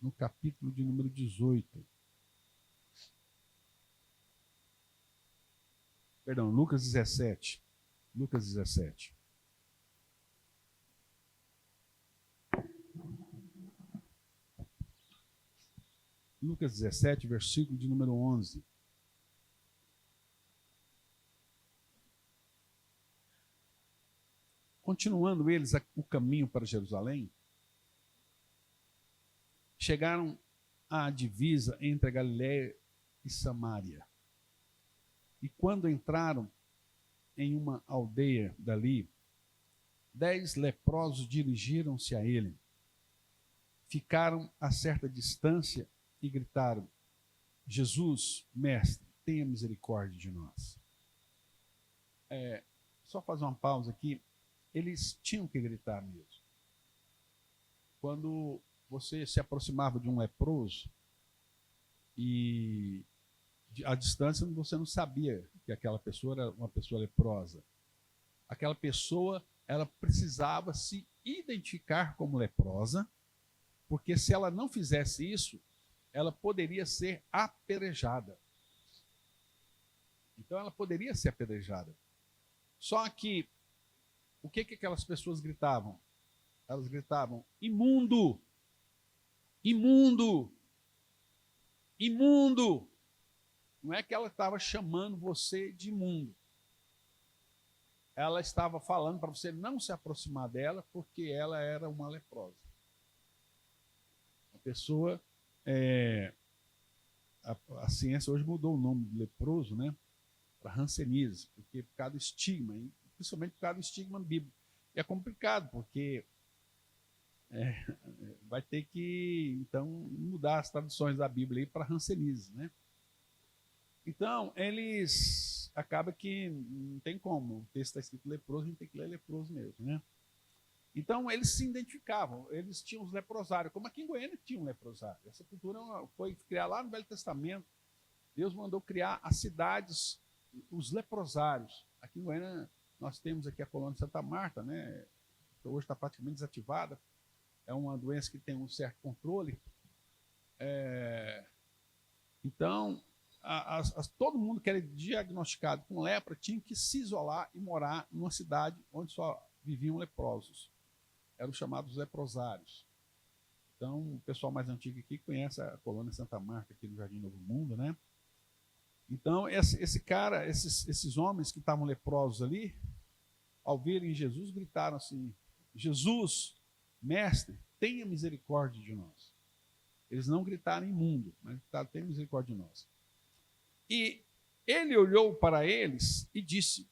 no capítulo de número 18. Perdão, Lucas 17. Lucas 17. Lucas 17, versículo de número 11. Continuando eles o caminho para Jerusalém, chegaram à divisa entre a Galiléia e Samaria. E quando entraram em uma aldeia dali, 10 leprosos dirigiram-se a ele. Ficaram a certa distância e gritaram: Jesus, mestre, tenha misericórdia de nós. Só fazer uma pausa aqui. Eles tinham que gritar mesmo. Quando você se aproximava de um leproso e à distância você não sabia que aquela pessoa era uma pessoa leprosa. Aquela pessoa, ela precisava se identificar como leprosa, porque se ela não fizesse isso, ela poderia ser apedrejada. Então ela poderia ser apedrejada. Só que o que aquelas pessoas gritavam? Elas gritavam: imundo! Imundo! Imundo! Não é que ela estava chamando você de imundo. Ela estava falando para você não se aproximar dela, porque ela era uma leprosa. A pessoa, a ciência hoje mudou o nome de leproso, né, para hanseníase, porque por causa do estigma, principalmente por causa do estigma bíblico. E é complicado, porque vai ter que, então, mudar as traduções da Bíblia para hanseníase, né? Então, eles acaba que não tem como. O texto está escrito leproso, a gente tem que ler leproso mesmo, né? Então, eles se identificavam, eles tinham os leprosários, como aqui em Goiânia tinha um leprosário. Essa cultura foi criada lá no Velho Testamento. Deus mandou criar as cidades, os leprosários. Aqui em Goiânia, nós temos aqui a colônia de Santa Marta, né? Que hoje está praticamente desativada. É uma doença que tem um certo controle. Então, todo mundo que era diagnosticado com lepra tinha que se isolar e morar numa cidade onde só viviam leprosos. Eram chamados leprosários. Então, o pessoal mais antigo aqui conhece a colônia Santa Marta, aqui no Jardim Novo Mundo, né? Então, esses homens que estavam leprosos ali, ao verem Jesus, gritaram assim: Jesus, mestre, tenha misericórdia de nós. Eles não gritaram imundo, mas gritaram: tenha misericórdia de nós. E ele olhou para eles e disse: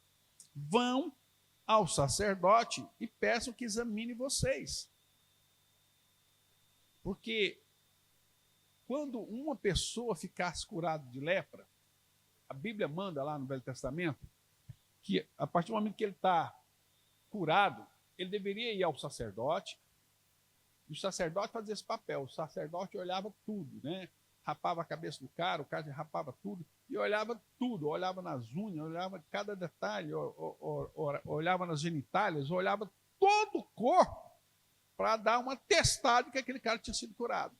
vão ao sacerdote e peçam que examine vocês. Porque quando uma pessoa ficasse curada de lepra, a Bíblia manda lá no Velho Testamento que a partir do momento que ele está curado, ele deveria ir ao sacerdote, e o sacerdote fazia esse papel. O sacerdote olhava tudo, né? Rapava a cabeça do cara, o cara rapava tudo, e olhava tudo, olhava nas unhas, olhava cada detalhe, olhava nas genitálias, olhava todo o corpo para dar um atestado que aquele cara tinha sido curado.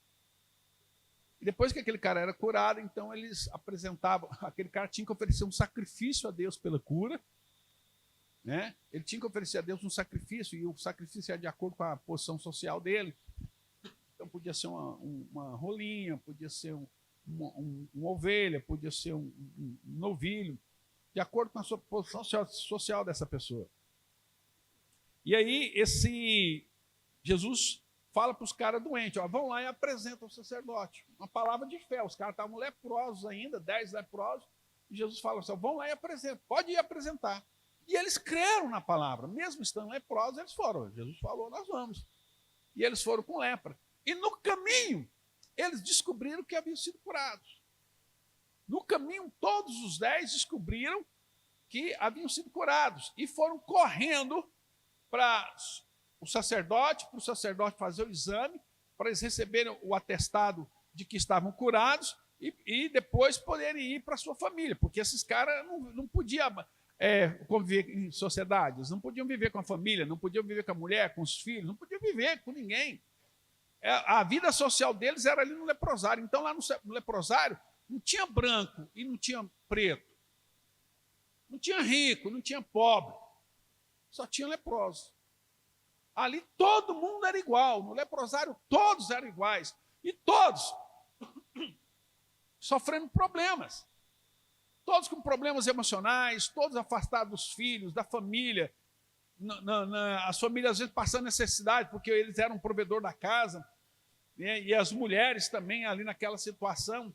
E depois que aquele cara era curado, então eles apresentavam, aquele cara tinha que oferecer um sacrifício a Deus pela cura, né? Ele tinha que oferecer a Deus um sacrifício, e o sacrifício era de acordo com a posição social dele. Então podia ser uma rolinha, podia ser uma ovelha, podia ser um novilho, de acordo com a sua posição social dessa pessoa. E aí esse Jesus fala para os caras doentes: ó, vão lá e apresentam ao sacerdote. Uma palavra de fé. Os caras estavam leprosos ainda, 10 leprosos, e Jesus fala assim: vão lá e apresentam, pode ir apresentar. E eles creram na palavra, mesmo estando leprosos, eles foram. Jesus falou: nós vamos. E eles foram com lepra. E no caminho, eles descobriram que haviam sido curados. No caminho, todos os 10 descobriram que haviam sido curados e foram correndo para o sacerdote, fazer o exame, para eles receberem o atestado de que estavam curados e depois poderem ir para a sua família, porque esses caras não podiam conviver em sociedade, eles não podiam viver com a família, não podiam viver com a mulher, com os filhos, não podiam viver com ninguém. A vida social deles era ali no leprosário. Então, lá no leprosário, não tinha branco e não tinha preto. Não tinha rico, não tinha pobre. Só tinha leproso. Ali todo mundo era igual. No leprosário todos eram iguais. E todos sofrendo problemas. Todos com problemas emocionais, todos afastados dos filhos, da família. As famílias às vezes passando necessidade, porque eles eram provedor da casa. Né? E as mulheres também ali naquela situação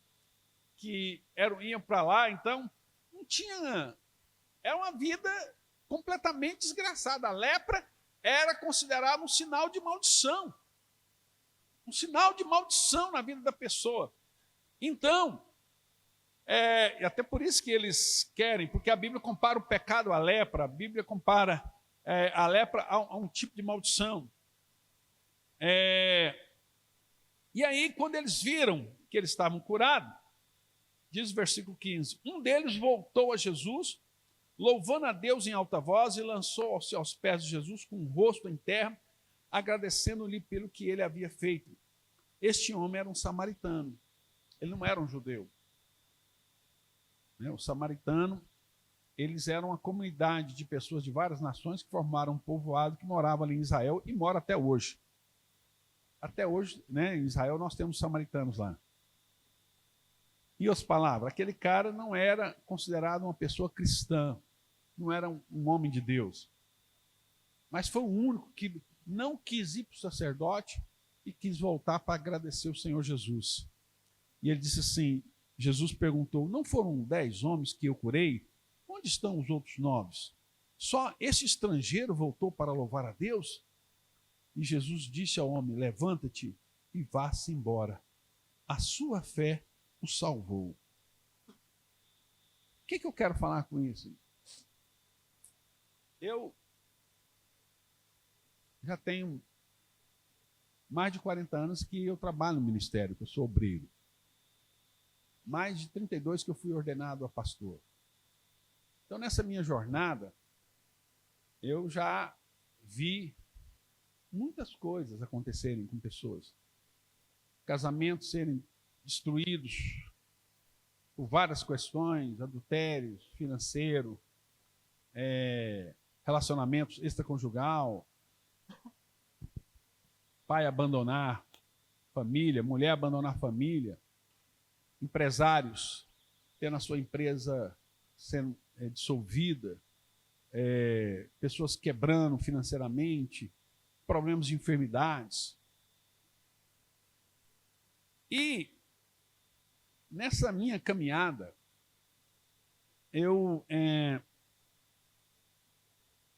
que iam para lá. Então, não tinha... É uma vida completamente desgraçada. A lepra era considerada um sinal de maldição. Um sinal de maldição na vida da pessoa. Então, e até por isso que eles querem, porque a Bíblia compara o pecado à lepra, a Bíblia compara a lepra a um tipo de maldição. E aí, quando eles viram que eles estavam curados, diz o versículo 15, um deles voltou a Jesus, louvando a Deus em alta voz, e lançou-se aos pés de Jesus com o rosto em terra, agradecendo-lhe pelo que ele havia feito. Este homem era um samaritano, ele não era um judeu. O samaritano, eles eram uma comunidade de pessoas de várias nações que formaram um povoado que morava ali em Israel e mora até hoje. Até hoje, né, em Israel, nós temos samaritanos lá. E as palavras, aquele cara não era considerado uma pessoa cristã, não era um homem de Deus. Mas foi o único que não quis ir para o sacerdote e quis voltar para agradecer o Senhor Jesus. E ele disse assim, Jesus perguntou, não foram 10 homens que eu curei? Onde estão os outros 9? Só esse estrangeiro voltou para louvar a Deus? E Jesus disse ao homem, levanta-te e vá-se embora. A sua fé o salvou. O que eu quero falar com isso? Eu já tenho mais de 40 anos que eu trabalho no ministério, que eu sou obreiro. Mais de 32 que eu fui ordenado a pastor. Então, nessa minha jornada, eu já vi muitas coisas acontecerem com pessoas. Casamentos serem destruídos por várias questões, adultérios, financeiro, relacionamentos extraconjugal, pai abandonar família, mulher abandonar família, empresários tendo a sua empresa sendo dissolvida, pessoas quebrando financeiramente, problemas de enfermidades. E nessa minha caminhada,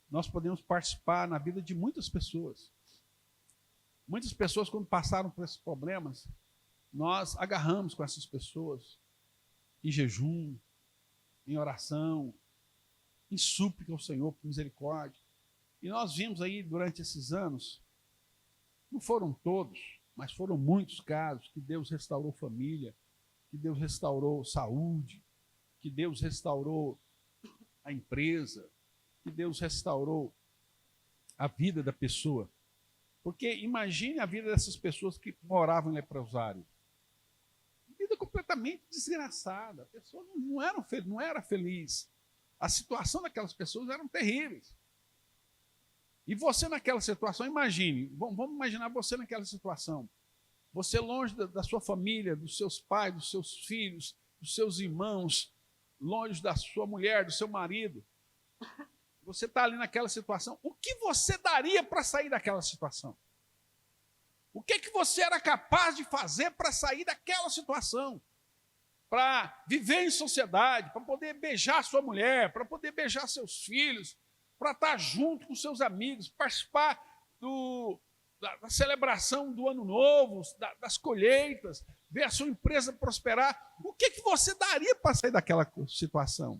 nós podemos participar na vida de muitas pessoas. Muitas pessoas, quando passaram por esses problemas, nós agarramos com essas pessoas em jejum, em oração, em súplica ao Senhor por misericórdia. E nós vimos aí durante esses anos, não foram todos, mas foram muitos casos que Deus restaurou família, que Deus restaurou saúde, que Deus restaurou a empresa, que Deus restaurou a vida da pessoa. Porque imagine a vida dessas pessoas que moravam em leprosário. Vida completamente desgraçada. A pessoa não era feliz. A situação daquelas pessoas eram terríveis. E você naquela situação, imagine, vamos imaginar você naquela situação. Você longe da sua família, dos seus pais, dos seus filhos, dos seus irmãos, longe da sua mulher, do seu marido. Você está ali naquela situação. O que você daria para sair daquela situação? O que você era capaz de fazer para sair daquela situação? Para viver em sociedade, para poder beijar sua mulher, para poder beijar seus filhos, para estar junto com seus amigos, participar da celebração do ano novo, das colheitas, ver a sua empresa prosperar. O que você daria para sair daquela situação?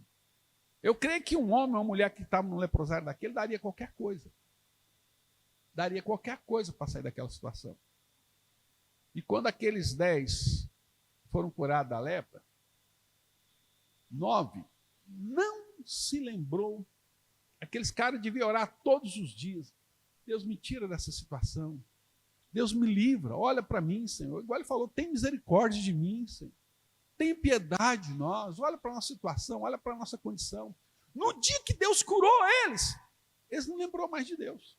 Eu creio que um homem ou uma mulher que estava no leprosário daquele daria qualquer coisa. Daria qualquer coisa para sair daquela situação. E quando aqueles 10 foram curados da lepra, 9 não se lembrou. Aqueles caras deviam orar todos os dias. Deus me tira dessa situação. Deus me livra, olha para mim, Senhor. Igual ele falou, tem misericórdia de mim, Senhor. Tem piedade de nós, olha para a nossa situação, olha para a nossa condição. No dia que Deus curou eles não lembrou mais de Deus.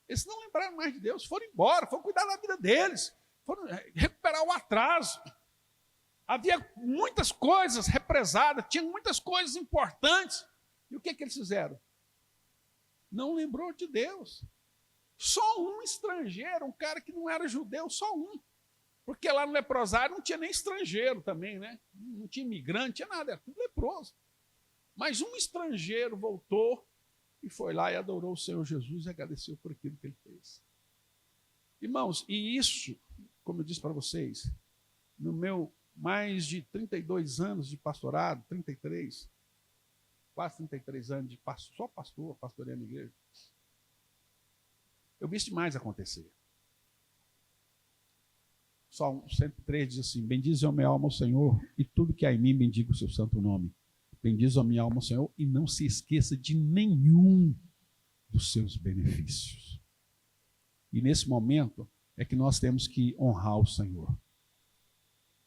Eles não lembraram mais de Deus, foram embora, foram cuidar da vida deles, foram recuperar o atraso. Havia muitas coisas represadas, tinha muitas coisas importantes. E o que eles fizeram? Não lembrou de Deus. Só um estrangeiro, um cara que não era judeu, só um. Porque lá no leprosário não tinha nem estrangeiro também, né? Não tinha imigrante, não tinha nada, era tudo leproso. Mas um estrangeiro voltou e foi lá e adorou o Senhor Jesus e agradeceu por aquilo que ele fez. Irmãos, e isso, como eu disse para vocês, no meu mais de 32 anos de pastorado, 33, quase 33 anos de só pastoreando a igreja, eu vi isso demais acontecer. Salmo 103 diz assim: bendize a minha alma ao Senhor, e tudo que há em mim bendiga o seu santo nome. Bendize a minha alma ao Senhor, e não se esqueça de nenhum dos seus benefícios. E nesse momento é que nós temos que honrar o Senhor.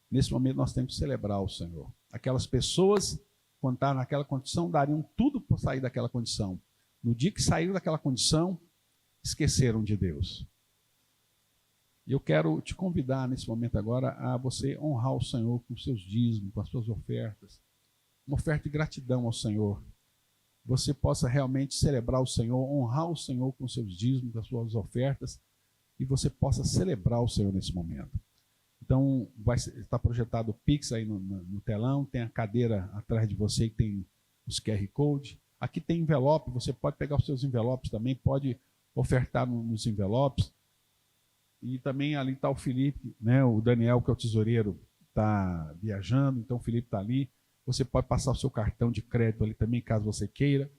Nesse momento nós temos que celebrar o Senhor. Aquelas pessoas, quando estavam naquela condição, dariam tudo por sair daquela condição. No dia que saíram daquela condição, esqueceram de Deus. E eu quero te convidar nesse momento agora a você honrar o Senhor com os seus dízimos, com as suas ofertas. Uma oferta de gratidão ao Senhor. Você possa realmente celebrar o Senhor, honrar o Senhor com os seus dízimos, com as suas ofertas, e você possa celebrar o Senhor nesse momento. Então, vai estar projetado o Pix aí no telão, tem a cadeira atrás de você que tem os QR Code. Aqui tem envelope, você pode pegar os seus envelopes também, pode ofertar nos envelopes. E também ali está o Felipe, né? O Daniel, que é o tesoureiro, está viajando, então o Felipe está ali. Você pode passar o seu cartão de crédito ali também, caso você queira.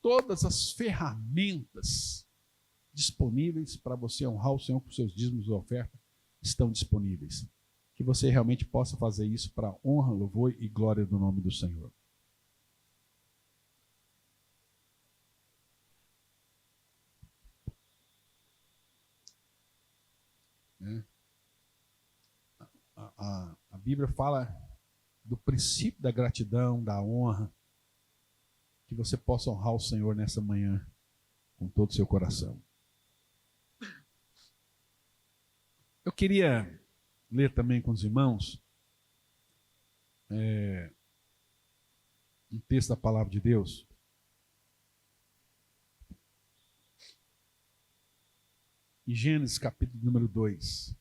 Todas as ferramentas disponíveis para você honrar o Senhor com seus dízimos e ofertas estão disponíveis. Que você realmente possa fazer isso para honra, louvor e glória do nome do Senhor. A Bíblia fala do princípio da gratidão, da honra, que você possa honrar o Senhor nessa manhã com todo o seu coração. Eu queria ler também com os irmãos um texto da palavra de Deus. Em Gênesis, capítulo número 2.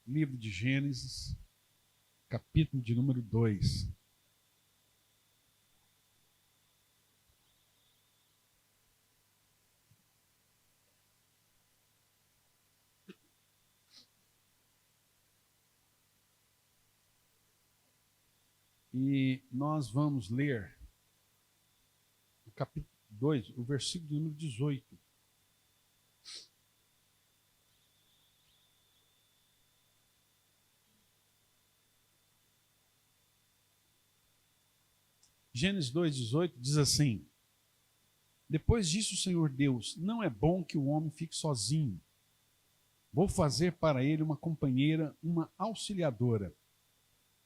Livro de Gênesis, capítulo de número 2. E nós vamos ler o capítulo 2, o versículo número 18. Gênesis 2,18 diz assim: depois disso, o Senhor Deus, não é bom que o homem fique sozinho. Vou fazer para ele uma companheira, uma auxiliadora,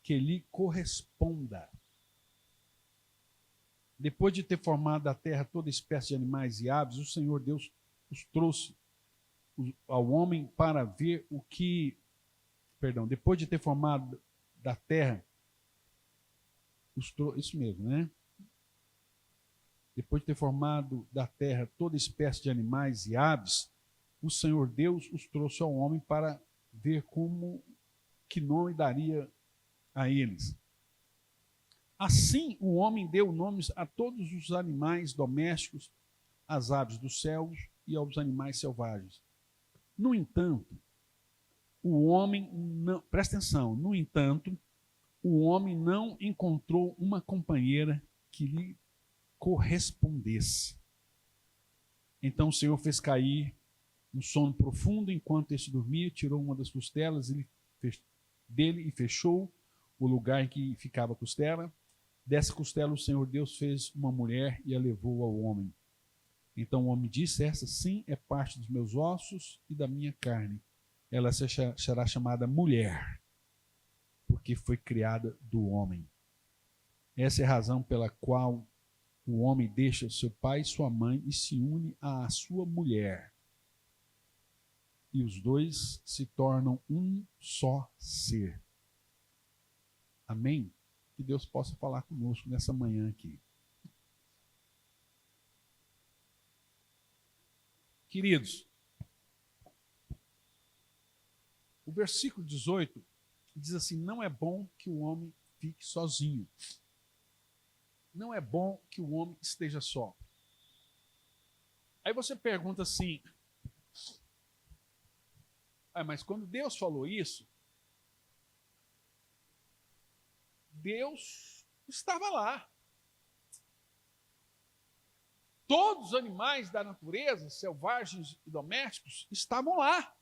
que lhe corresponda. Depois de ter formado da terra toda espécie de animais e aves, o Senhor Deus os trouxe ao homem para ver o que... depois de ter formado da terra... Isso mesmo, né? Depois de ter formado da terra toda espécie de animais e aves, o Senhor Deus os trouxe ao homem para ver que nome daria a eles. Assim, o homem deu nomes a todos os animais domésticos, às aves dos céus e aos animais selvagens. No entanto, o homem não... Presta atenção. No entanto, o homem não encontrou uma companheira que lhe correspondesse. Então o Senhor fez cair um sono profundo enquanto este dormia, tirou uma das costelas dele e fechou o lugar em que ficava a costela. Dessa costela o Senhor Deus fez uma mulher e a levou ao homem. Então o homem disse: essa sim é parte dos meus ossos e da minha carne. Ela será chamada mulher, porque foi criada do homem. Essa é a razão pela qual o homem deixa seu pai e sua mãe e se une à sua mulher. E os dois se tornam um só ser. Amém? Que Deus possa falar conosco nessa manhã aqui. Queridos, o versículo 18 diz assim: não é bom que o homem fique sozinho. Não é bom que o homem esteja só. Aí você pergunta assim: mas quando Deus falou isso, Deus estava lá. Todos os animais da natureza, selvagens e domésticos, estavam lá.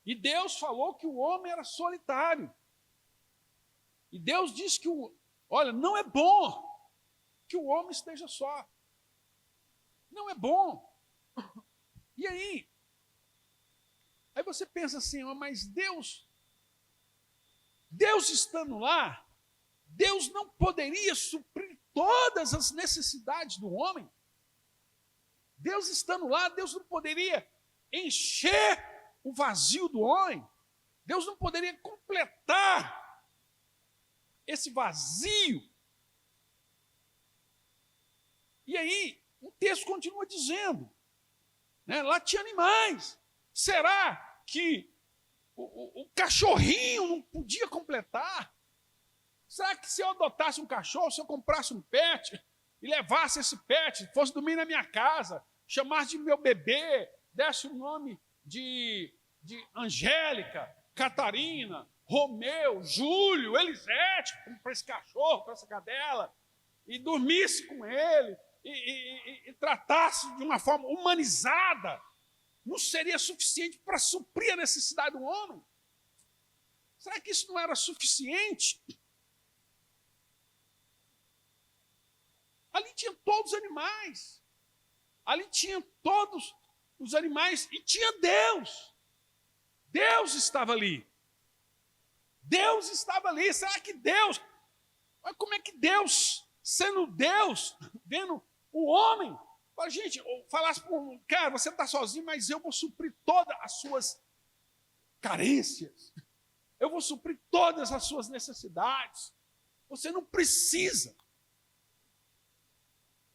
E Deus falou que o homem era solitário. E Deus disse que, olha, não é bom que o homem esteja só. Não é bom. E aí você pensa assim: mas Deus estando lá, Deus não poderia suprir todas as necessidades do homem? Deus estando lá, Deus não poderia encher o vazio do homem? Deus não poderia completar esse vazio? E aí, o texto continua dizendo, né, lá tinha animais. Será que o cachorrinho não podia completar? Será que se eu adotasse um cachorro, se eu comprasse um pet e levasse esse pet, fosse dormir na minha casa, chamasse de meu bebê, desse o nome de Angélica, Catarina, Romeu, Júlio, Elisete, para esse cachorro, para essa cadela, e dormisse com ele, e tratasse de uma forma humanizada, não seria suficiente para suprir a necessidade do homem? Será que isso não era suficiente? Ali tinha todos os animais. Ali tinha todos os animais e tinha Deus. Deus estava ali. Deus estava ali. Será que Deus... Mas como é que Deus, sendo Deus, vendo o homem... Fala, gente, falasse para um cara: você está sozinho, mas eu vou suprir todas as suas carências. Eu vou suprir todas as suas necessidades. Você não precisa.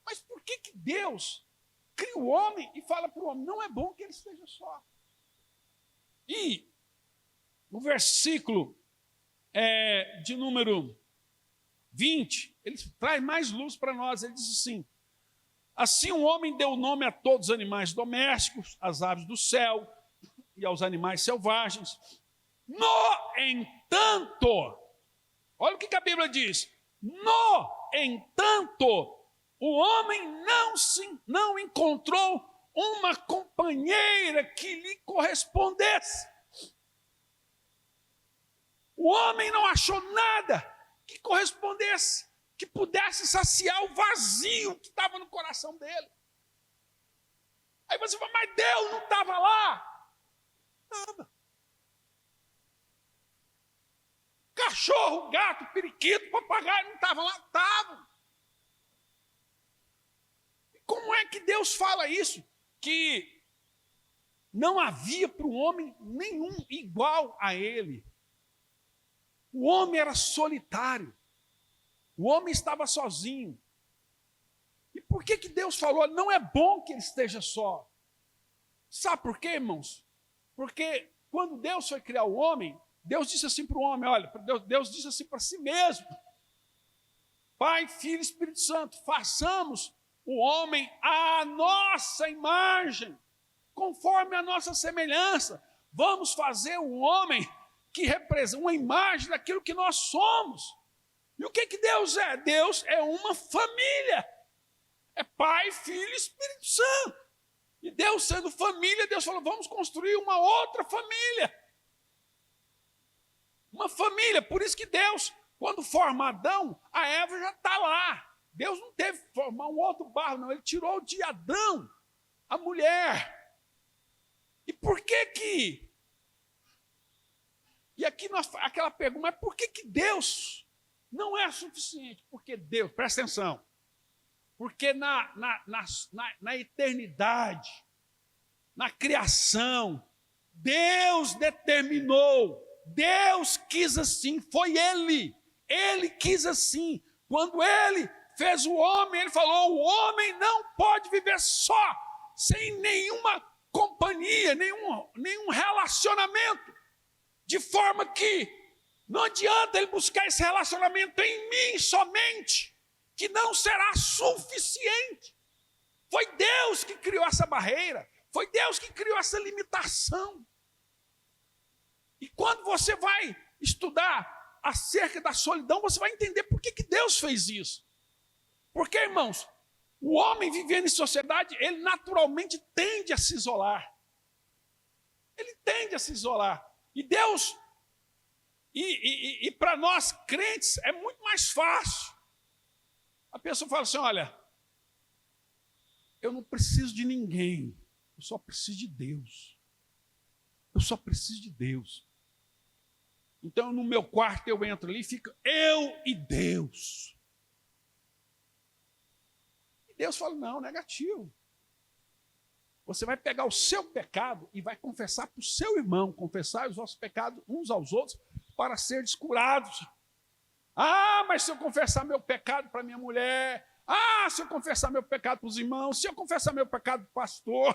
Mas por que Deus cria o homem e fala para o homem: não é bom que ele esteja só? E no versículo de número 20, ele traz mais luz para nós. Ele diz assim: assim o homem deu nome a todos os animais domésticos, às aves do céu e aos animais selvagens. No entanto, olha o que a Bíblia diz: no entanto, o homem não encontrou uma companheira que lhe correspondesse. O homem não achou nada que correspondesse, que pudesse saciar o vazio que estava no coração dele. Aí você fala: mas Deus não estava lá? Estava. Cachorro, gato, periquito, papagaio não estavam lá? Estavam. E como é que Deus fala isso? Que não havia para o homem nenhum igual a ele. O homem era solitário. O homem estava sozinho. E por que Deus falou: não é bom que ele esteja só? Sabe por quê, irmãos? Porque quando Deus foi criar o homem, Deus disse assim para o homem: olha, Deus disse assim para si mesmo: Pai, Filho e Espírito Santo, façamos o homem à nossa imagem, conforme a nossa semelhança. Vamos fazer o homem que representa uma imagem daquilo que nós somos. E o que Deus é? Deus é uma família. É Pai, Filho e Espírito Santo. E Deus sendo família, Deus falou: vamos construir uma outra família. Uma família. Por isso que Deus, quando forma Adão, a Eva já está lá. Deus não teve que formar um outro barro, não. Ele tirou de Adão a mulher. E por que que... E aqui aquela pergunta, mas por que que Deus não é suficiente? Porque Deus, presta atenção, porque na eternidade, na criação, Deus determinou, Deus quis assim, foi Ele quis assim. Quando Ele fez o homem, Ele falou, o homem não pode viver só, sem nenhuma companhia, nenhum relacionamento, de forma que não adianta ele buscar esse relacionamento em mim somente, que não será suficiente. Foi Deus que criou essa barreira, foi Deus que criou essa limitação. E quando você vai estudar acerca da solidão, você vai entender por que Deus fez isso. Porque, irmãos, o homem vivendo em sociedade, ele naturalmente tende a se isolar. Ele tende a se isolar. E Deus, e para nós crentes, é muito mais fácil. A pessoa fala assim, olha, eu não preciso de ninguém, eu só preciso de Deus. Eu só preciso de Deus. Então, no meu quarto, eu entro ali e fica eu e Deus. E Deus fala, não, negativo. Você vai pegar o seu pecado e vai confessar para o seu irmão, confessar os vossos pecados uns aos outros para seres curados. Ah, mas se eu confessar meu pecado para minha mulher, se eu confessar meu pecado para os irmãos, se eu confessar meu pecado para o pastor,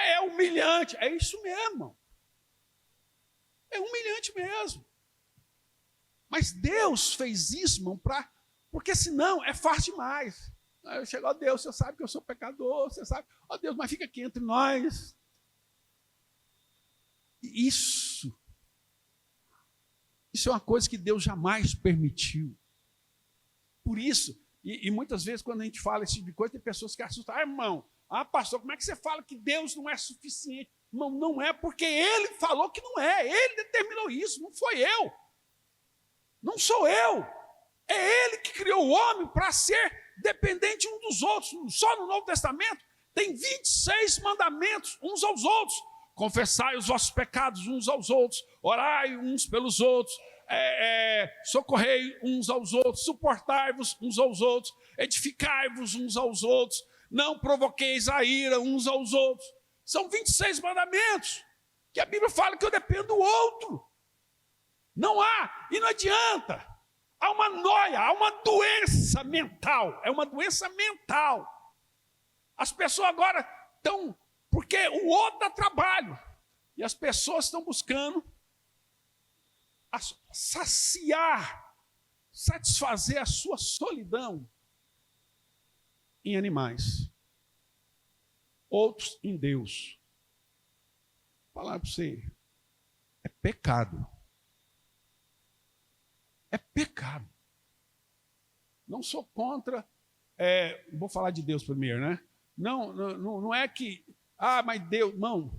é humilhante. É isso mesmo. É humilhante mesmo. Mas Deus fez isso, irmão, porque senão é fácil demais. Eu chego, ó Deus, você sabe que eu sou pecador, você sabe, ó Deus, mas fica aqui entre nós. Isso é uma coisa que Deus jamais permitiu. Por isso, e muitas vezes quando a gente fala esse tipo de coisa, tem pessoas que assustam, irmão, pastor, como é que você fala que Deus não é suficiente? Irmão, não é porque Ele falou que não é, Ele determinou isso, não foi eu. Não sou eu. É Ele que criou o homem para ser dependente um dos outros. Só no Novo Testamento tem 26 mandamentos uns aos outros. Confessai os vossos pecados uns aos outros, orai uns pelos outros, socorrei uns aos outros, suportai-vos uns aos outros, edificai-vos uns aos outros, não provoqueis a ira uns aos outros. São 26 mandamentos que a Bíblia fala que eu dependo do outro. Não há, e não adianta. Há uma noia, há uma doença mental. É uma doença mental. As pessoas agora estão... Porque o outro dá trabalho. E as pessoas estão buscando satisfazer a sua solidão em animais. Outros em Deus. Vou falar para você, é pecado. É pecado. Não sou contra, vou falar de Deus primeiro, né? Não é que, mas Deus, não.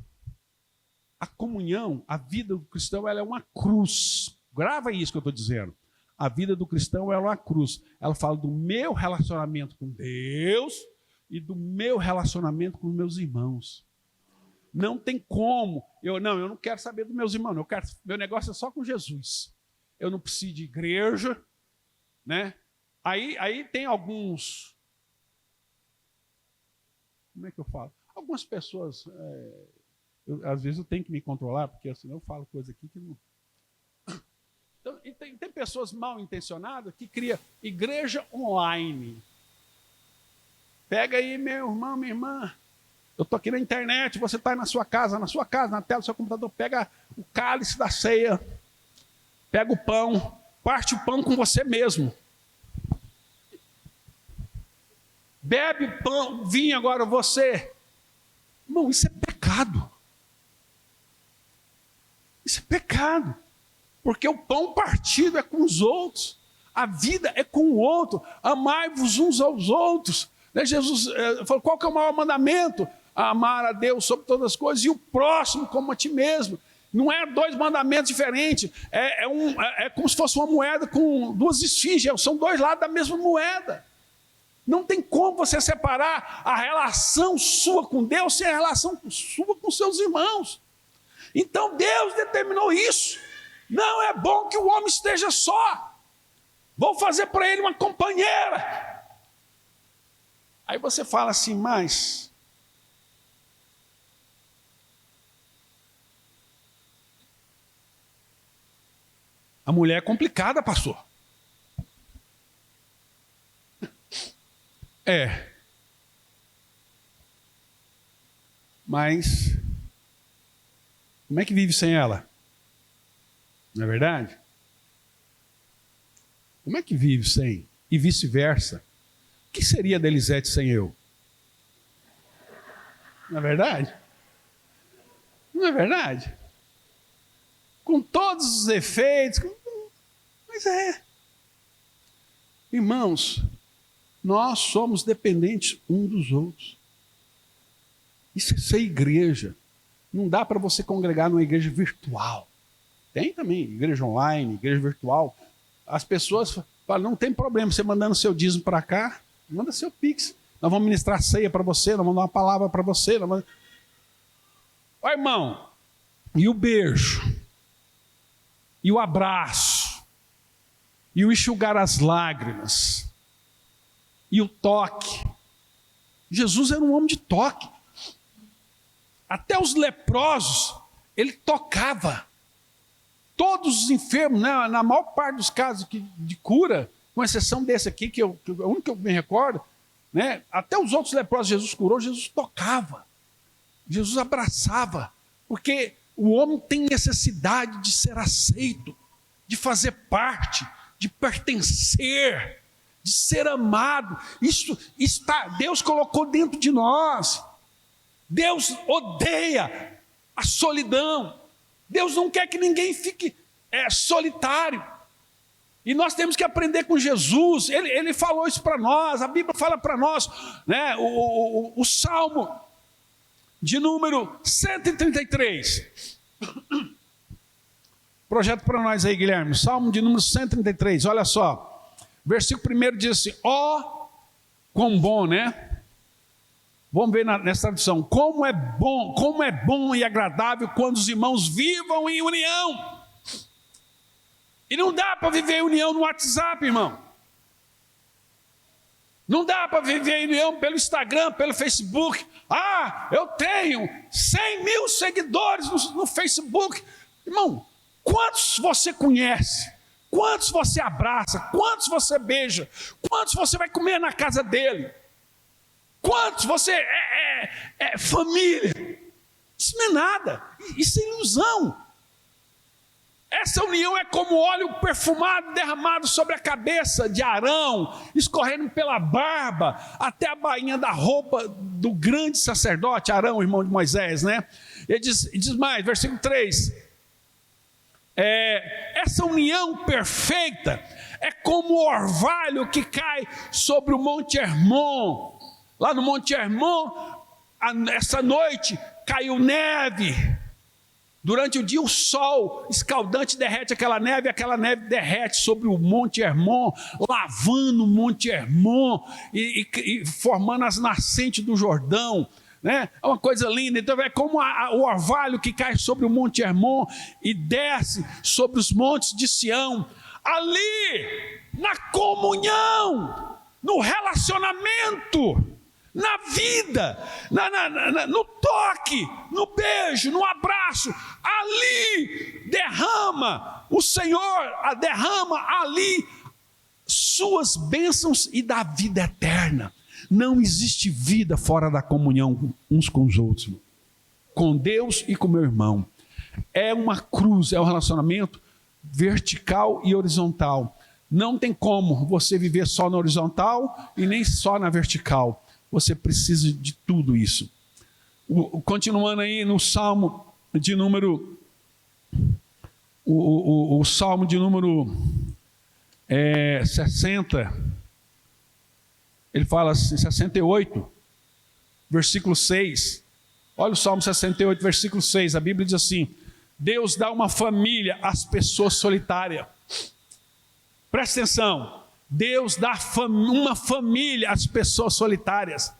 A comunhão, a vida do cristão, ela é uma cruz. Grava isso que eu estou dizendo. A vida do cristão é uma cruz. Ela fala do meu relacionamento com Deus e do meu relacionamento com os meus irmãos. Não tem como. Eu não quero saber dos meus irmãos. Meu negócio é só com Jesus. Eu não preciso de igreja, né? Aí tem alguns... Como é que eu falo? Algumas pessoas... às vezes eu tenho que me controlar, porque senão eu falo coisa aqui que não... Então, tem pessoas mal intencionadas que criam igreja online. Pega aí, meu irmão, minha irmã. Eu estou aqui na internet, você está na sua casa, na tela do seu computador, pega o cálice da ceia, pega o pão, parte o pão com você mesmo. Bebe pão, vinho agora você. Irmão, isso é pecado. Isso é pecado. Porque o pão partido é com os outros. A vida é com o outro. Amai-vos uns aos outros. Né? Jesus falou, qual que é o maior mandamento? Amar a Deus sobre todas as coisas e o próximo como a ti mesmo. Não é dois mandamentos diferentes. É como se fosse uma moeda com duas esfinges. São dois lados da mesma moeda. Não tem como você separar a relação sua com Deus sem a relação sua com seus irmãos. Então Deus determinou isso. Não é bom que o homem esteja só. Vou fazer para ele uma companheira. Aí você fala assim, mas a mulher é complicada, pastor. É. Mas como é que vive sem ela? Não é verdade? Como é que vive sem? E vice-versa. O que seria da Elisete sem eu? Não é verdade? Não é verdade? Com todos os efeitos. Mas é. Irmãos, nós somos dependentes uns dos outros. Isso é ser igreja. Não dá para você congregar numa igreja virtual. Tem também igreja online, igreja virtual. As pessoas falam, não tem problema você mandando seu dízimo para cá, manda seu pix. Nós vamos ministrar ceia para você, nós vamos dar uma palavra para você. Ó, irmão, e o beijo, e o abraço, e o enxugar as lágrimas, e o toque. Jesus era um homem de toque. Até os leprosos, ele tocava. Todos os enfermos, né, na maior parte dos casos de cura, com exceção desse aqui, que é o único que eu me recordo, né, até os outros leprosos Jesus curou, Jesus tocava. Jesus abraçava. Porque o homem tem necessidade de ser aceito, de fazer parte, de pertencer, de ser amado. Isso está, Deus colocou dentro de nós. Deus odeia a solidão. Deus não quer que ninguém fique solitário. E nós temos que aprender com Jesus. Ele falou isso para nós. A Bíblia fala para nós, né? O Salmo de número 133. Projeto para nós aí, Guilherme. Salmo de número 133. Olha só. Versículo 1 diz assim: ó, quão bom, né? Vamos ver nessa tradução. Como é bom e agradável quando os irmãos vivam em união. E não dá para viver em união no WhatsApp, irmão. Não dá para viver em união pelo Instagram, pelo Facebook. Ah, eu tenho 100 mil seguidores no Facebook. Irmão, quantos você conhece? Quantos você abraça? Quantos você beija? Quantos você vai comer na casa dele? Quantos você é família? Isso não é nada. Isso é ilusão. Essa união é como óleo perfumado derramado sobre a cabeça de Arão, escorrendo pela barba até a bainha da roupa do grande sacerdote, Arão, irmão de Moisés, né? Ele diz mais, versículo 3. Essa união perfeita é como o orvalho que cai sobre o Monte Hermon. Lá no Monte Hermon, essa noite caiu neve. Durante o dia o sol escaldante derrete aquela neve derrete sobre o Monte Hermon, lavando o Monte Hermon e formando as nascentes do Jordão, né? É uma coisa linda. Então é como o orvalho que cai sobre o Monte Hermon e desce sobre os montes de Sião. Ali, na comunhão, no relacionamento, na vida, no toque, no beijo, no abraço, ali o Senhor derrama ali suas bênçãos e dá vida eterna. Não existe vida fora da comunhão uns com os outros, com Deus e com meu irmão. É uma cruz, é um relacionamento vertical e horizontal. Não tem como você viver só na horizontal e nem só na vertical. Você precisa de tudo isso. Continuando aí no Salmo de número... O Salmo de número 60, ele fala assim, 68, versículo 6. Olha o Salmo 68, versículo 6. A Bíblia diz assim: Deus dá uma família às pessoas solitárias. Presta atenção. Deus dá uma família às pessoas solitárias,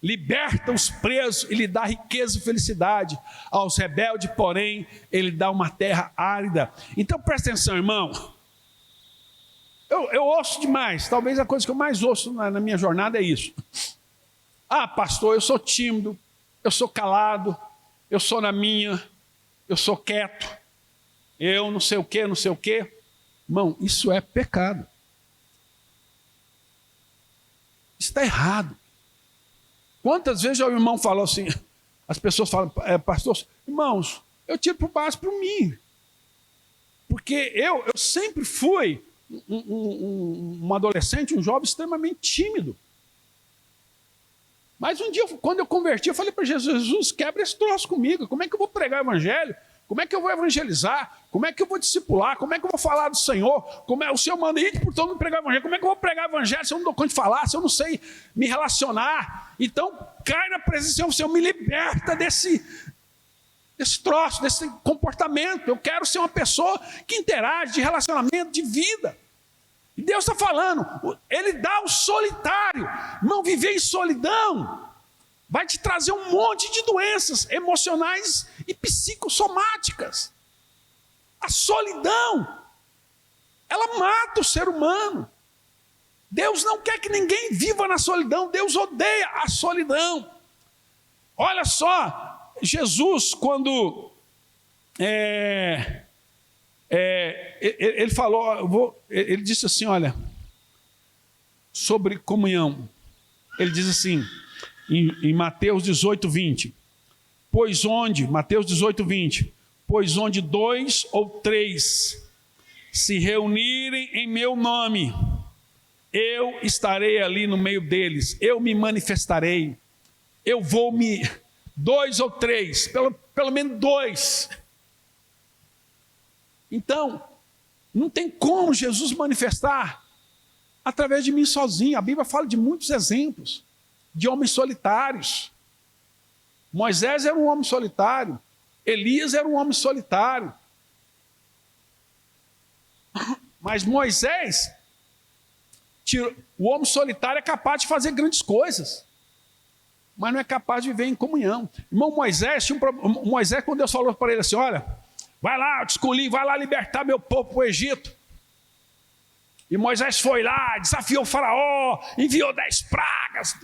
liberta os presos e lhe dá riqueza e felicidade. Aos rebeldes, porém, ele dá uma terra árida. Então presta atenção, irmão. Eu ouço demais, talvez a coisa que eu mais ouço na minha jornada é isso. Ah, pastor, eu sou tímido, eu sou calado, eu sou na minha, eu sou quieto, eu não sei o quê, não sei o quê. Irmão, isso é pecado. Isso está errado. Quantas vezes o irmão falou assim, as pessoas falam, pastor, irmãos, eu tiro por baixo por mim. Porque eu sempre fui um adolescente, um jovem extremamente tímido. Mas um dia, quando eu converti, eu falei para Jesus, Jesus, quebra esse troço comigo. Como é que eu vou pregar o evangelho? Como é que eu vou evangelizar? Como é que eu vou discipular? Como é que eu vou falar do Senhor? O Senhor manda ir por todo mundo pregar o evangelho. Como é que eu vou pregar o evangelho se eu não dou conta de falar, se eu não sei me relacionar? Então, cai na presença do Senhor, me liberta desse troço, desse comportamento. Eu quero ser uma pessoa que interage, de relacionamento, de vida. E Deus está falando, Ele dá o solitário. Não viver em solidão vai te trazer um monte de doenças emocionais e psicossomáticas. A solidão, ela mata o ser humano. Deus não quer que ninguém viva na solidão. Deus odeia a solidão. Olha só, Jesus, quando ele falou, ele disse assim, olha, sobre comunhão. Ele diz assim, em Mateus 18, 20. Mateus 18, 20. Pois onde 2 ou 3 se reunirem em meu nome, eu estarei ali no meio deles, eu me manifestarei, 2 ou 3, pelo menos 2. Então, não tem como Jesus manifestar através de mim sozinho. A Bíblia fala de muitos exemplos de homens solitários. Moisés era um homem solitário, Elias era um homem solitário. Mas Moisés, o homem solitário é capaz de fazer grandes coisas, mas não é capaz de viver em comunhão. Irmão, Moisés, quando Deus falou para ele assim, olha, vai lá, eu te escolhi, vai lá libertar meu povo para o Egito. E Moisés foi lá, desafiou o faraó, enviou 10 pragas,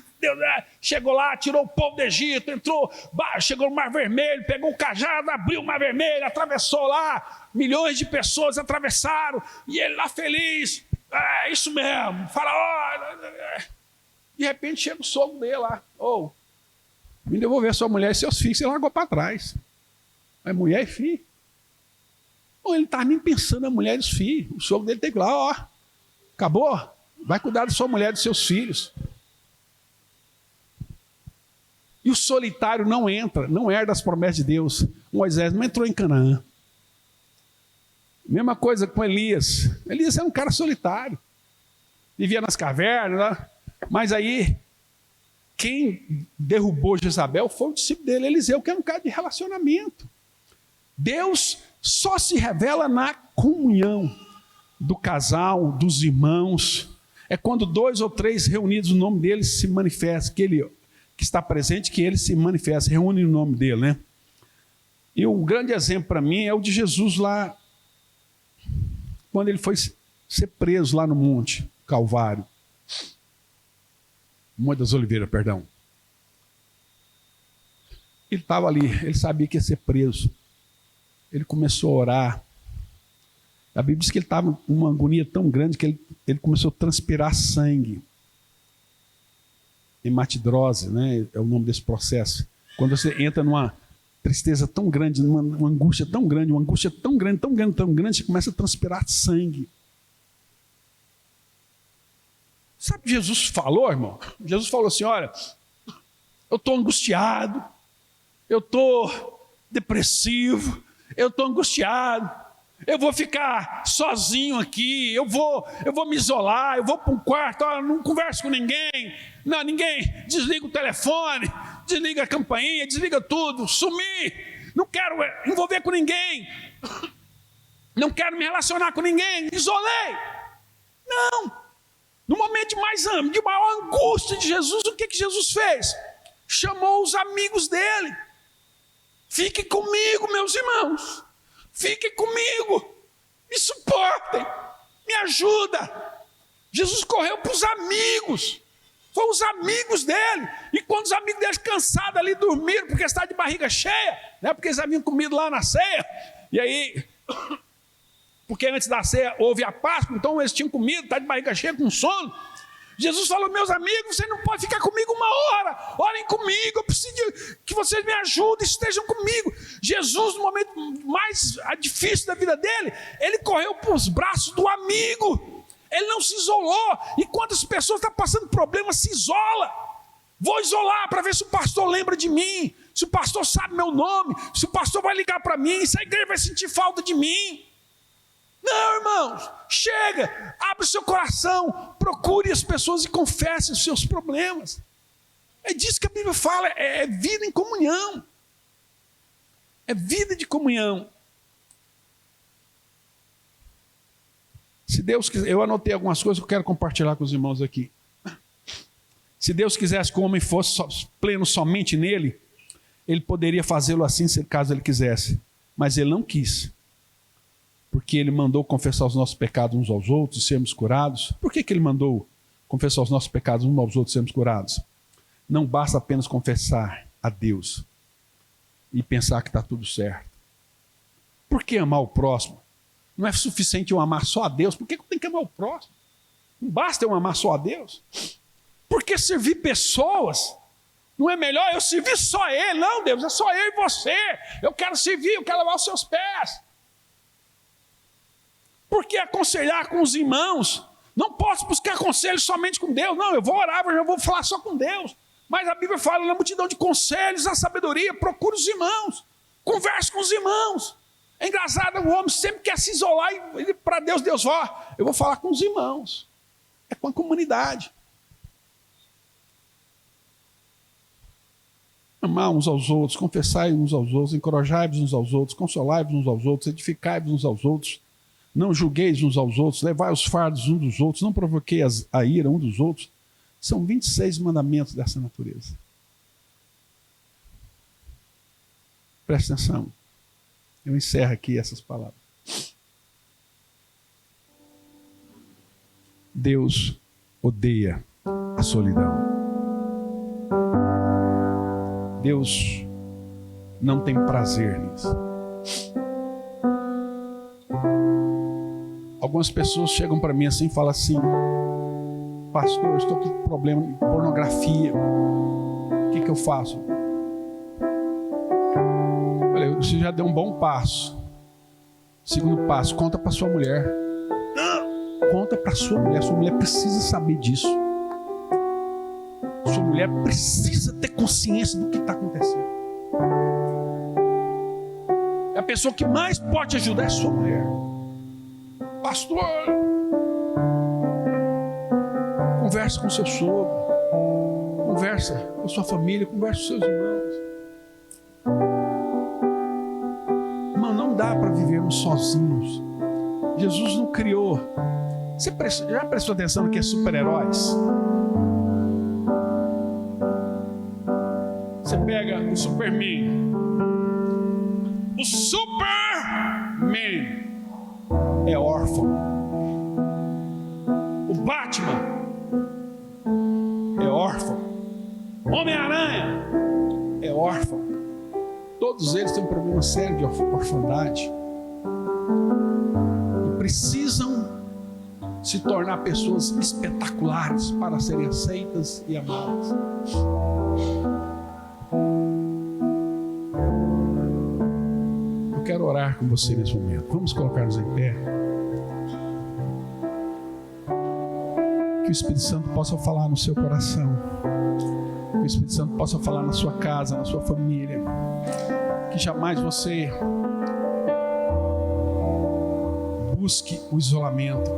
chegou lá, tirou o povo do Egito, chegou no Mar Vermelho, pegou o cajado, abriu o Mar Vermelho, atravessou lá, milhões de pessoas atravessaram, e ele lá feliz, é isso mesmo, faraó. De repente chega o sogro dele lá, me devolver sua mulher e seus filhos, você largou para trás. Mas mulher e filho. Ele estava nem pensando na mulher e os filhos. O sogro dele tem que ir lá, acabou? Vai cuidar da sua mulher e dos seus filhos. E o solitário não herda as promessas de Deus. Moisés não entrou em Canaã. Mesma coisa com Elias. Elias era um cara solitário. Vivia nas cavernas, né? Mas aí, quem derrubou Jezabel foi o discípulo dele, Eliseu, que era um cara de relacionamento. Deus só se revela na comunhão do casal, dos irmãos. É quando 2 ou 3 reunidos no nome dele se manifesta, que está presente, que ele se manifesta, reúne no nome dele, né? E um grande exemplo para mim é o de Jesus lá, quando ele foi ser preso lá no Monte Calvário. Monte das Oliveiras, perdão. Ele estava ali, ele sabia que ia ser preso. Ele começou a orar. A Bíblia diz que ele estava com uma agonia tão grande que ele começou a transpirar sangue. Hematidrose, né? É o nome desse processo. Quando você entra numa tristeza tão grande, uma angústia tão grande, você começa a transpirar sangue. Sabe o que Jesus falou, irmão? Jesus falou assim, olha, eu estou angustiado, eu estou depressivo, eu estou angustiado, eu vou ficar sozinho aqui, eu vou me isolar, eu vou para um quarto, não converso com ninguém, desliga o telefone, desliga a campainha, desliga tudo, sumi, não quero envolver com ninguém, não quero me relacionar com ninguém, isolei. Não, No momento de maior angústia de Jesus, o que Jesus fez? Chamou os amigos dele. Fiquem comigo, meus irmãos. Fiquem comigo. Me suportem. Me ajuda. Jesus correu para os amigos. Foram os amigos dele. E quando os amigos dele cansados ali dormiram, porque estavam de barriga cheia, né? Porque eles haviam comido lá na ceia. E aí, porque antes da ceia houve a Páscoa, então eles tinham comido, estavam de barriga cheia, com sono. Jesus falou: meus amigos, vocês não podem ficar comigo uma hora. Orem comigo, eu preciso que vocês me ajudem, estejam comigo. Jesus, no momento mais difícil da vida dele, ele correu para os braços do amigo. Ele não se isolou. E quantas pessoas estão passando problema, se isola. Vou isolar para ver se o pastor lembra de mim, se o pastor sabe meu nome, se o pastor vai ligar para mim, se a igreja vai sentir falta de mim. Não, irmãos, chega, abre o seu coração, procure as pessoas e confesse os seus problemas. É disso que a Bíblia fala, é vida em comunhão. É vida de comunhão. Se Deus quiser, eu anotei algumas coisas que eu quero compartilhar com os irmãos aqui. Se Deus quisesse que o homem fosse pleno somente nele, ele poderia fazê-lo assim, caso ele quisesse. Mas ele não quis. Porque ele mandou confessar os nossos pecados uns aos outros e sermos curados. Por que ele mandou confessar os nossos pecados uns aos outros e sermos curados? Não basta apenas confessar a Deus e pensar que está tudo certo. Por que amar o próximo? Não é suficiente eu amar só a Deus. Por que eu tenho que amar o próximo? Não basta eu amar só a Deus. Por que servir pessoas? Não é melhor eu servir só Ele? Não, Deus, é só eu e você. Eu quero servir, eu quero lavar os seus pés. Por que aconselhar com os irmãos? Não posso buscar conselhos somente com Deus. Não, eu vou orar, mas eu vou falar só com Deus. Mas a Bíblia fala na multidão de conselhos, a sabedoria, procure os irmãos. Converse com os irmãos. É engraçado, o homem sempre quer se isolar e para Deus, eu vou falar com os irmãos. É com a comunidade. Amar uns aos outros, confessai uns aos outros, encorajai-vos uns aos outros, consolai-vos uns aos outros, edificai-vos uns aos outros, não julgueis uns aos outros, levai os fardos uns dos outros, não provoqueis a ira uns dos outros. São 26 mandamentos dessa natureza. Presta atenção. Eu encerro aqui essas palavras. Deus odeia a solidão. Deus não tem prazer nisso. Algumas pessoas chegam para mim assim e falam assim: pastor, eu estou com problema de pornografia. O que eu faço? Eu falei: você já deu um bom passo. Segundo passo, conta para sua mulher. Conta para sua mulher. Sua mulher precisa saber disso. Sua mulher precisa ter consciência do que está acontecendo. A pessoa que mais pode ajudar é sua mulher. Pastor, conversa com seu sogro, conversa com sua família, conversa com seus irmãos. Irmão, não dá para vivermos sozinhos. Jesus não criou. Você já prestou atenção no que é super-heróis? Você pega o Superman. O Superman é órfão. O Batman é órfão. Homem-Aranha é órfão. Todos eles têm um problema sério de orfandade. E precisam se tornar pessoas espetaculares para serem aceitas e amadas. Eu quero orar com você nesse momento. Vamos colocar-nos em pé. Que o Espírito Santo possa falar no seu coração. Que o Espírito Santo possa falar na sua casa, na sua família. Que jamais você busque o isolamento.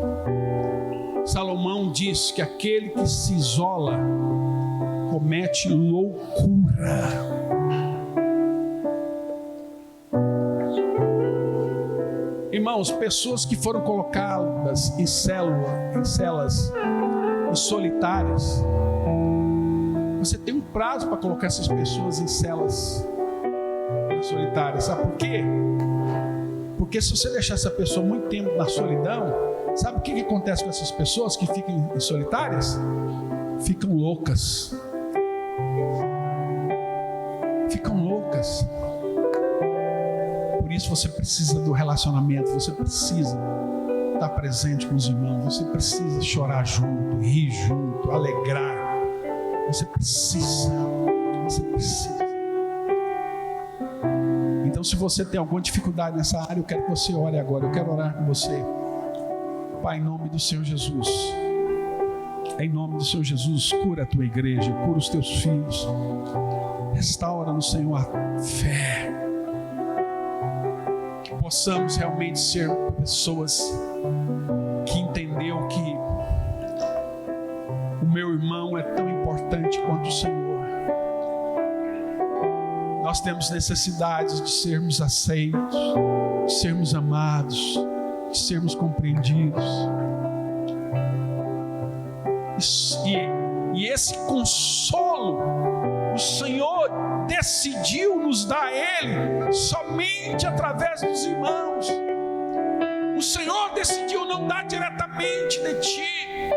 Salomão diz que aquele que se isola comete loucura. Irmãos, pessoas que foram colocadas em celas e solitárias, você tem um prazo para colocar essas pessoas em celas solitárias. Sabe por quê? Porque se você deixar essa pessoa muito tempo na solidão, sabe o que acontece com essas pessoas que ficam solitárias? Ficam loucas. Ficam loucas. Por isso você precisa do relacionamento, você precisa estar presente com os irmãos, você precisa chorar junto, rir junto, alegrar. Você precisa. Então, se você tem alguma dificuldade nessa área, eu quero que você ore agora. Eu quero orar com você. Pai, em nome do Senhor Jesus. Em nome do Senhor Jesus, cura a tua igreja, cura os teus filhos. Restaura no Senhor a fé. Que possamos realmente ser pessoas que entendeu que o meu irmão é tão importante quanto o Senhor. Nós temos necessidades de sermos aceitos, de sermos amados, de sermos compreendidos. E esse consolo, o Senhor decidiu nos dar a Ele somente através dos irmãos. O Senhor decidiu não dar diretamente de ti,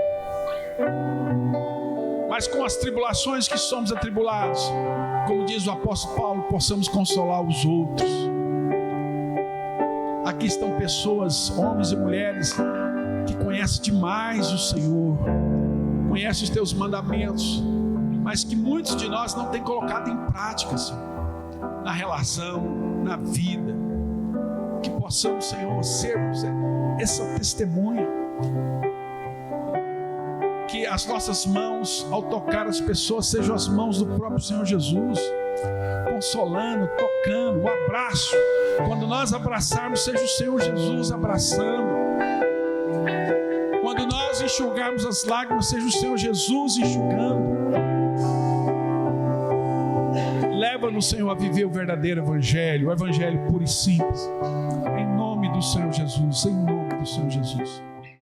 mas com as tribulações que somos atribulados, como diz o apóstolo Paulo, possamos consolar os outros. Aqui estão pessoas, homens e mulheres, que conhecem demais o Senhor, conhecem os teus mandamentos, mas que muitos de nós não têm colocado em prática, Senhor, na relação, na vida. Que possamos, Senhor, sermos essa testemunha. Que as nossas mãos, ao tocar as pessoas, sejam as mãos do próprio Senhor Jesus, consolando, tocando, o abraço. Quando nós abraçarmos, seja o Senhor Jesus abraçando. Quando nós enxugarmos as lágrimas, seja o Senhor Jesus enxugando. Leva-nos, Senhor, a viver o verdadeiro evangelho, o evangelho puro e simples. Em nome do Senhor Jesus, em nome do Senhor Jesus.